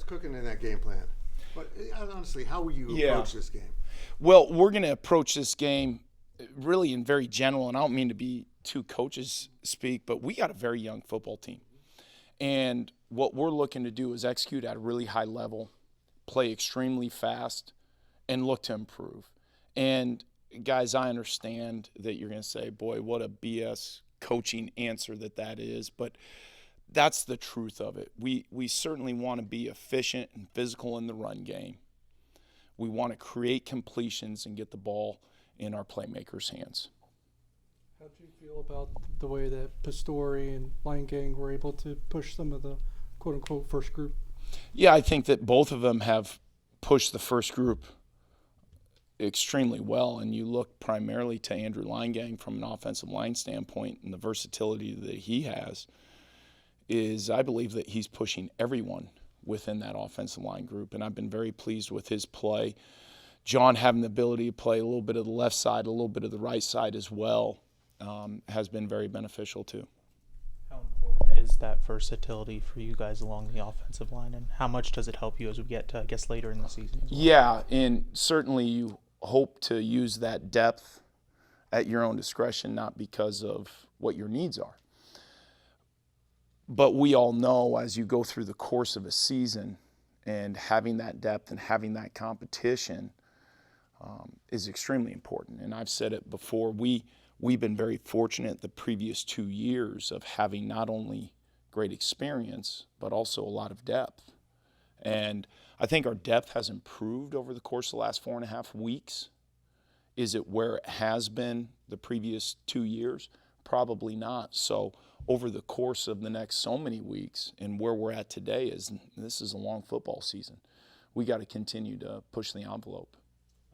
cooking in that game plan? But honestly, how will you approach this game? Well, we're going to approach this game really in very general, and I don't mean to be too coaches speak, but we got a very young football team. And what we're looking to do is execute at a really high level, play extremely fast, and look to improve. And guys, I understand that you're going to say, boy, what a BS coaching answer that is, but that's the truth of it. We certainly want to be efficient and physical in the run game. We want to create completions and get the ball in our playmakers' hands. How do you feel about the way that Pastore and Gang were able to push some of the quote-unquote first group? Yeah, I think that both of them have pushed the first group extremely well, and you look primarily to Andrew Gang from an offensive line standpoint, and the versatility that he has is, I believe that he's pushing everyone within that offensive line group, and I've been very pleased with his play. John having the ability to play a little bit of the left side, a little bit of the right side as well, has been very beneficial too. How important is that versatility for you guys along the offensive line, and how much does it help you as we get to, I guess, later in the season as well? Yeah, and certainly you hope to use that depth at your own discretion, not because of what your needs are. But we all know as you go through the course of a season and having that depth and having that competition is extremely important. And I've said it before, we've been very fortunate the previous 2 years of having not only great experience, but also a lot of depth. And I think our depth has improved over the course of the last 4.5 weeks. Is it where it has been the previous 2 years? Probably not. So over the course of the next so many weeks and where we're at today this is a long football season. We got to continue to push the envelope.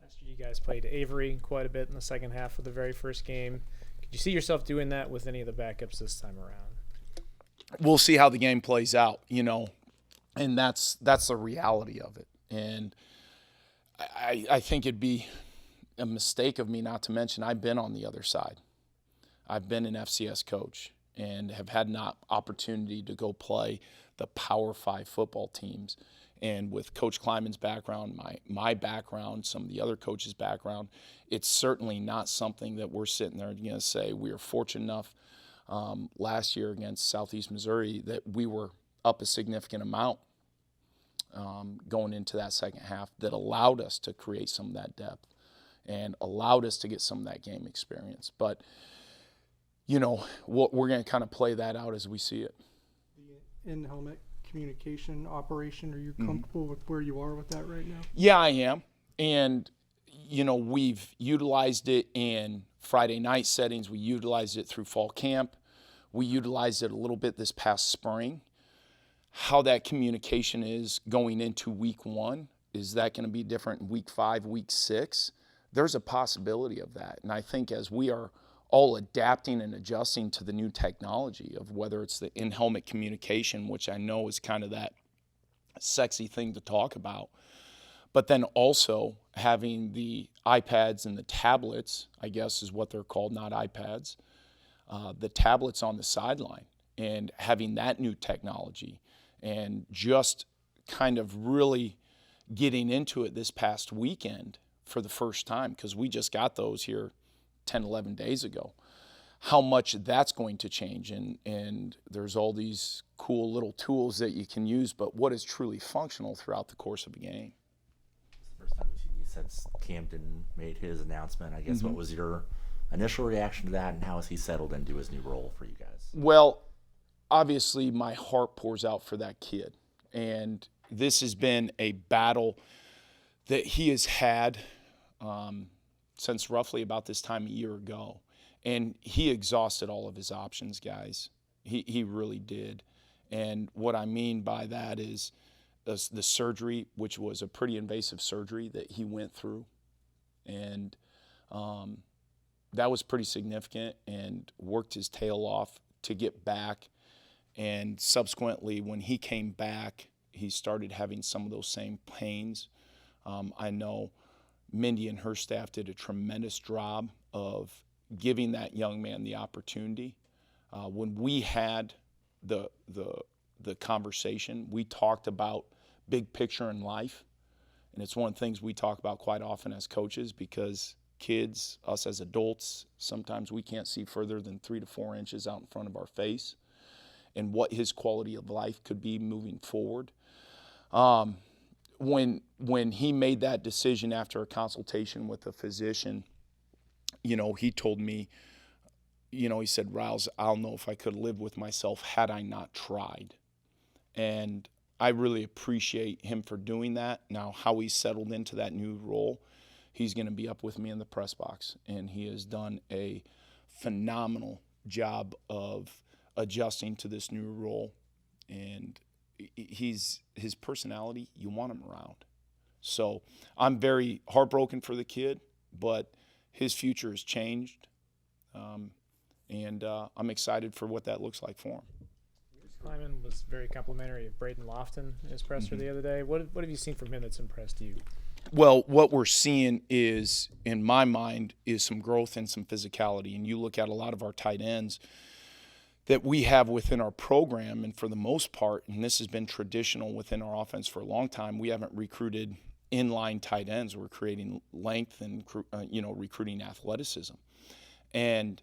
Last year you guys played Avery quite a bit in the second half of the very first game. Could you see yourself doing that with any of the backups this time around? We'll see how the game plays out, and that's the reality of it. And I think it'd be a mistake of me not to mention I've been on the other side. I've been an FCS coach and have had an opportunity to go play the Power 5 football teams. And with Coach Kleiman's background, my background, some of the other coaches' background, it's certainly not something that we're sitting there going to say we were fortunate enough last year against Southeast Missouri that we were up a significant amount going into that second half that allowed us to create some of that depth and allowed us to get some of that game experience. But, we're going to kind of play that out as we see it. The in-helmet communication operation, are you comfortable with where you are with that right now? Yeah, I am. And, we've utilized it in Friday night settings. We utilized it through fall camp. We utilized it a little bit this past spring. How that communication is going into week 1, is that going to be different in week 5, week 6? There's a possibility of that. And I think as we are all adapting and adjusting to the new technology of whether it's the in-helmet communication, which I know is kind of that sexy thing to talk about, but then also having the iPads and the tablets, I guess is what they're called, not iPads, the tablets on the sideline, and having that new technology and just kind of really getting into it this past weekend for the first time, because we just got those here 10, 11 days ago, how much that's going to change. And there's all these cool little tools that you can use, but what is truly functional throughout the course of a game. It's the first time we've seen you since Camden made his announcement. I guess what was your initial reaction to that, and how has he settled into his new role for you guys? Well, obviously my heart pours out for that kid. And this has been a battle that he has had since roughly about this time a year ago. And he exhausted all of his options, guys. He really did. And what I mean by that is the surgery, which was a pretty invasive surgery that he went through. And that was pretty significant, and worked his tail off to get back. And subsequently, when he came back, he started having some of those same pains. I know Mindy and her staff did a tremendous job of giving that young man the opportunity. When we had the conversation, we talked about big picture in life. And it's one of the things we talk about quite often as coaches, because kids, us as adults, sometimes we can't see further than 3 to 4 inches out in front of our face, and what his quality of life could be moving forward. When he made that decision after a consultation with a physician, he told me, he said, "Riles, I'll know if I could live with myself had I not tried." And I really appreciate him for doing that. Now, how he settled into that new role, he's going to be up with me in the press box, and he has done a phenomenal job of adjusting to this new role. And his personality, you want him around. So I'm very heartbroken for the kid, but his future has changed, and I'm excited for what that looks like for him. Kleiman was very complimentary of Braden Lofton in his presser the other day. What have you seen from him that's impressed you? Well, what we're seeing is, in my mind, is some growth and some physicality. And you look at a lot of our tight ends that we have within our program, and for the most part, and this has been traditional within our offense for a long time, we haven't recruited inline tight ends. We're creating length and recruiting athleticism. And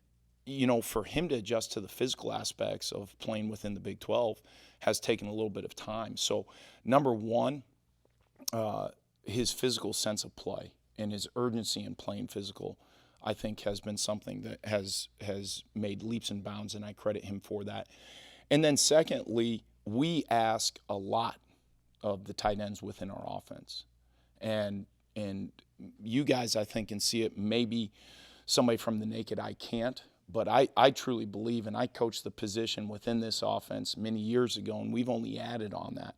for him to adjust to the physical aspects of playing within the Big 12 has taken a little bit of time. So, number one, his physical sense of play and his urgency in playing physical, I think, has been something that has made leaps and bounds, and I credit him for that. And then secondly, we ask a lot of the tight ends within our offense. And you guys, I think, can see it. Maybe somebody from the naked eye can't, but I truly believe, and I coached the position within this offense many years ago, and we've only added on that,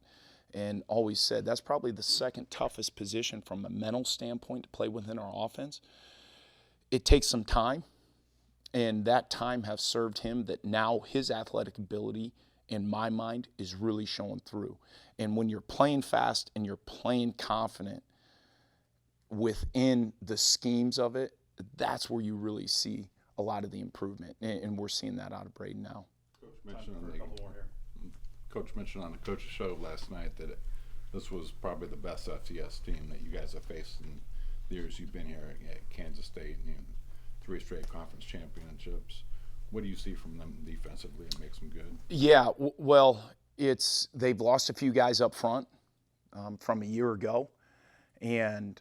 and always said that's probably the second toughest position from a mental standpoint to play within our offense. It takes some time, and that time has served him that now his athletic ability, in my mind, is really showing through. And when you're playing fast and you're playing confident within the schemes of it, that's where you really see a lot of the improvement, and we're seeing that out of Braden now. Coach mentioned on the coach's show last night that this was probably the best FCS team that you guys have faced in the years you've been here at Kansas State, and 3 straight conference championships. What do you see from them defensively that makes them good? Yeah, well, they've lost a few guys up front from a year ago, and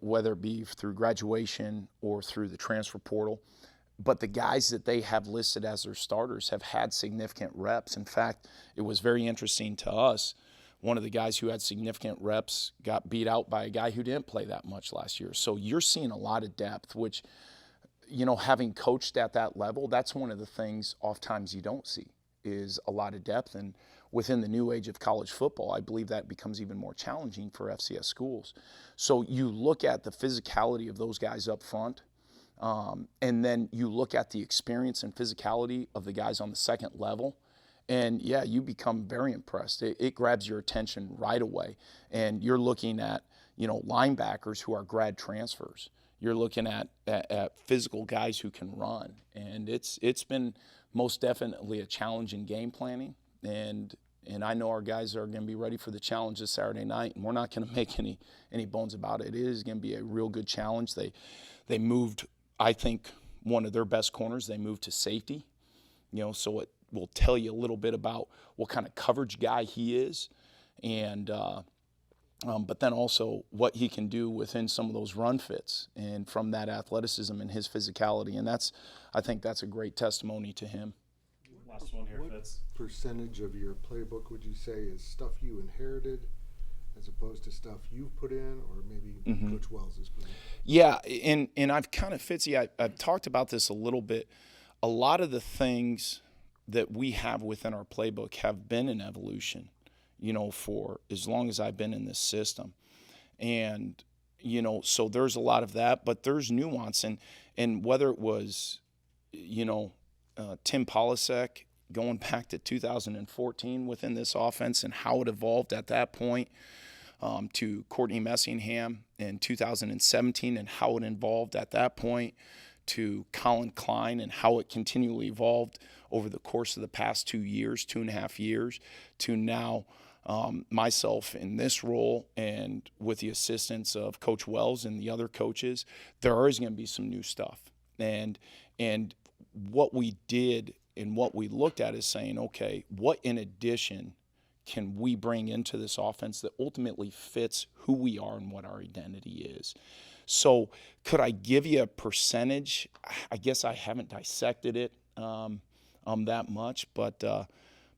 whether it be through graduation or through the transfer portal, but the guys that they have listed as their starters have had significant reps. In fact, it was very interesting to us. One of the guys who had significant reps got beat out by a guy who didn't play that much last year. So you're seeing a lot of depth, which, having coached at that level, that's one of the things oftentimes you don't see, is a lot of depth. And within the new age of college football, I believe that becomes even more challenging for FCS schools. So you look at the physicality of those guys up front, and then you look at the experience and physicality of the guys on the second level, and yeah, you become very impressed. It grabs your attention right away. And you're looking at, linebackers who are grad transfers. You're looking at physical guys who can run. And it's been most definitely a challenge in game planning. And I know our guys are going to be ready for the challenge this Saturday night, and we're not going to make any bones about it. It is going to be a real good challenge. They moved, I think, one of their best corners. They moved to safety, so it will tell you a little bit about what kind of coverage guy he is, and but then also what he can do within some of those run fits and from that athleticism and his physicality. And I think that's a great testimony to him. Last one here, Fitz. Percentage of your playbook would you say is stuff you inherited as opposed to stuff you've put in, or maybe Coach Wells has put in? Yeah, and I've kind of, Fitzy, I've talked about this a little bit. A lot of the things that we have within our playbook have been an evolution, for as long as I've been in this system. And, so there's a lot of that, but there's nuance. And whether it was, Tim Polasek going back to 2014 within this offense and how it evolved at that point, to Courtney Messingham in 2017 and how it evolved at that point, to Colin Klein and how it continually evolved over the course of the past 2.5 years, to now myself in this role and with the assistance of Coach Wells and the other coaches, there is going to be some new stuff. And what we did and what we looked at is saying, okay, what in addition can we bring into this offense that ultimately fits who we are and what our identity is? So could I give you a percentage? I guess I haven't dissected it that much, but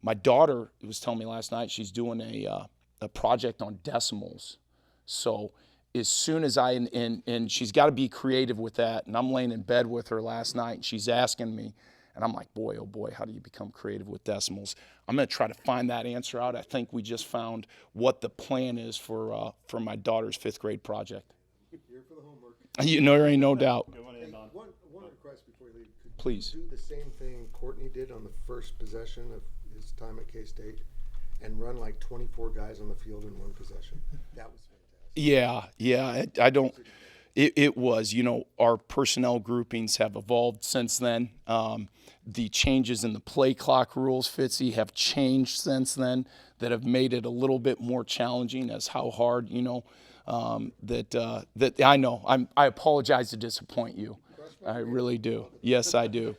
my daughter was telling me last night she's doing a project on decimals. So as soon as and she's got to be creative with that, and I'm laying in bed with her last night, and she's asking me, and I'm like, boy, oh boy, how do you become creative with decimals? I'm going to try to find that answer out. I think we just found what the plan is for my daughter's 5th grade project. Here for the homework. You know, there ain't no doubt. Going in on. One request before you leave. Could Please. you do the same thing Courtney did on the first possession of his time at K-State and run like 24 guys on the field in one possession? That was fantastic. Yeah. I don't. It was. You know, our personnel groupings have evolved since then. The changes in the play clock rules, Fitzy, have changed since then that have made it a little bit more challenging as how hard, you know, that I know. I apologize to disappoint you. I really do. Yes, I do.